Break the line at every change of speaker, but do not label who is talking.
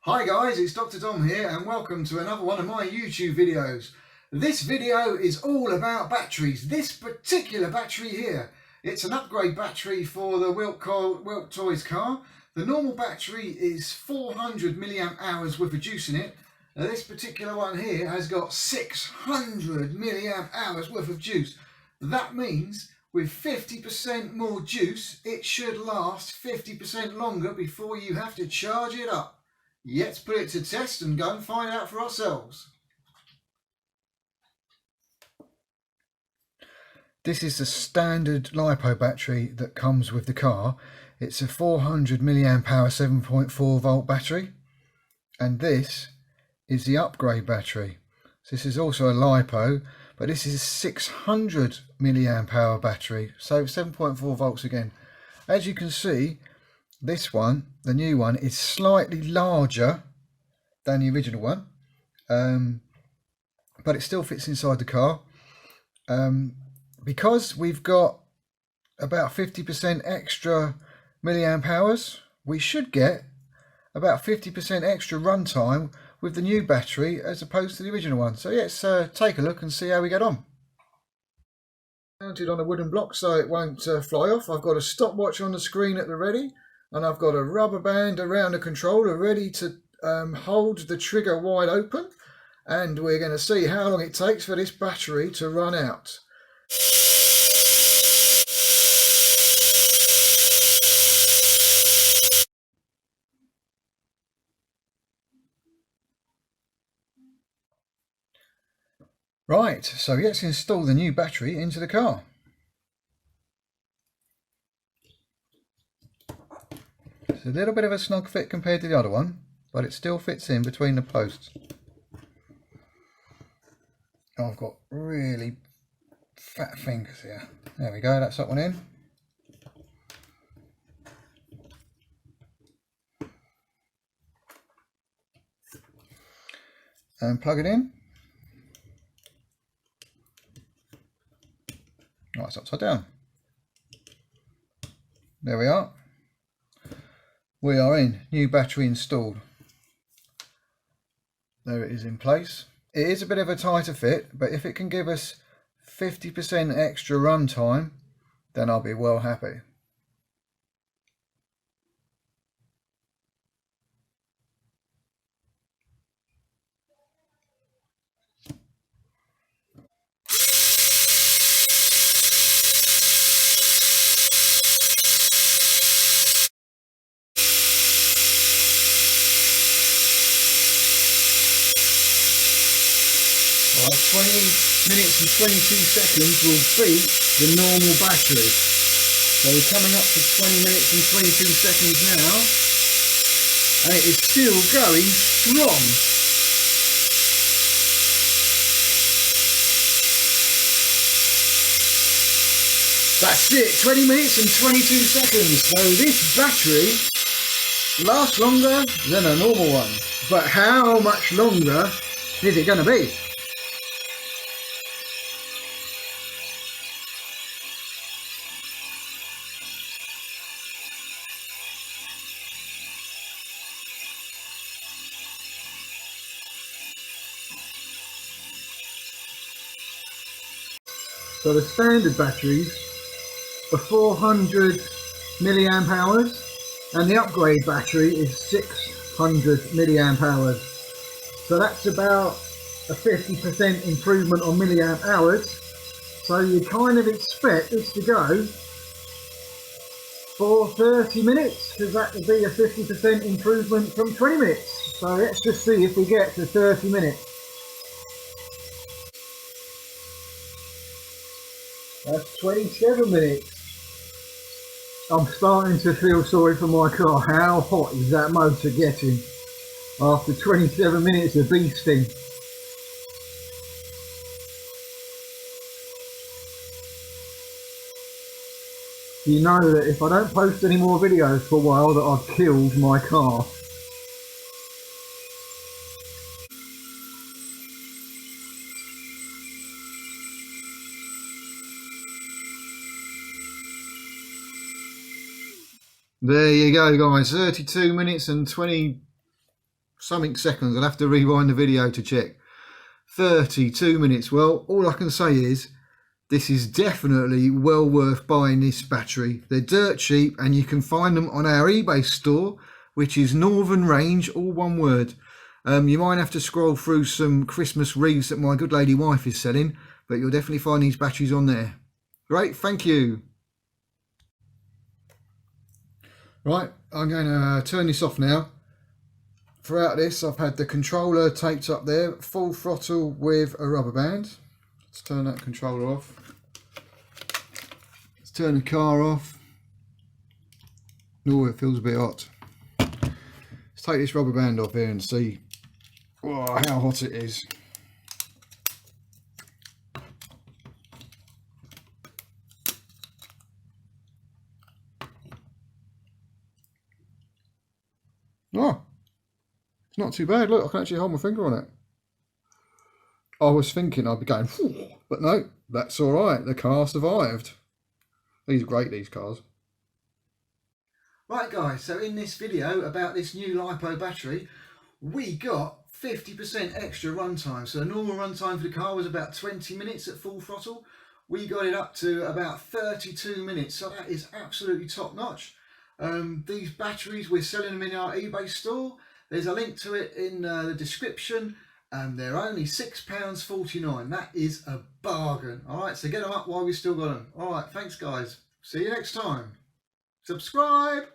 Hi guys, it's Dr. Dom here and welcome to another one of my YouTube videos. This video is all about batteries. This particular battery here, it's an upgrade battery for the Wltoys car. The normal battery is 400 milliamp hours worth of juice in it. Now this particular one here has got 600 milliamp hours worth of juice. That means with 50% more juice, it should last 50% longer before you have to charge it up. Let's put it to test and go and find out for ourselves. This is the standard LiPo battery that comes with the car. It's a 400 milliamp hour 7.4 volt battery, and this is the upgrade battery. So this is also a LiPo, but this is a 600 milliamp hour battery, so 7.4 volts again. As you can see, this one, the new one, is slightly larger than the original one, but it still fits inside the car. Because we've got about 50% extra milliamp hours, we should get about 50% extra runtime with the new battery as opposed to the original one. So let's take a look and see how we get on. Mounted on a wooden block so it won't fly off. I've got a stopwatch on the screen at the ready, and I've got a rubber band around the controller ready to hold the trigger wide open, and we're going to see how long it takes for this battery to run out. Right, so let's install the new battery into the car. It's a little bit of a snug fit compared to the other one, but it still fits in between the posts. I've got really fat fingers here. There we go, that's that one in. And plug it in. Right, it's upside down. There we are. We are in. New battery installed. There it is in place. It is a bit of a tighter fit, but if it can give us 50% extra runtime, then I'll be well happy. Right, 20 minutes and 22 seconds will beat the normal battery. So we're coming up to 20 minutes and 22 seconds now, and it is still going strong. That's it, 20 minutes and 22 seconds. So this battery lasts longer than a normal one. But how much longer is it going to be? So the standard batteries are 400 milliamp hours, and the upgrade battery is 600 milliamp hours. So that's about a 50% improvement on milliamp hours. So you kind of expect this to go for 30 minutes, because that would be a 50% improvement from 20 minutes. So let's just see if we get to 30 minutes. That's 27 minutes. I'm starting to feel sorry for my car. How hot is that motor getting after 27 minutes of beasting? You know that if I don't post any more videos for a while, that I've killed my car. There you go guys, 32 minutes and 20 something seconds. I'll have to rewind the video to check. 32 minutes. Well, all I can say is this is definitely well worth buying this battery. They're dirt cheap and you can find them on our eBay store, which is NorthernRange, all one word. You might have to scroll through some Christmas wreaths that my good lady wife is selling, but you'll definitely find these batteries on there. Great, thank you. Right, I'm going to turn this off now. Throughout this, I've had the controller taped up there, full throttle with a rubber band. Let's turn that controller off. Let's turn the car off. Oh, it feels a bit hot. Let's take this rubber band off here and see how hot it is. Oh, it's not too bad. Look, I can actually hold my finger on it. I was thinking I'd be going, but no, that's all right. The car survived. These are great, these cars. Right guys, so in this video about this new LiPo battery, we got 50% extra runtime. So the normal runtime for the car was about 20 minutes at full throttle. We got it up to about 32 minutes, so that is absolutely top notch. These batteries, we're selling them in our eBay store. There's a link to it in the description, and they're only £6.49. That is a bargain. Alright, so get them up while we still got them. Alright, thanks guys. See you next time. Subscribe.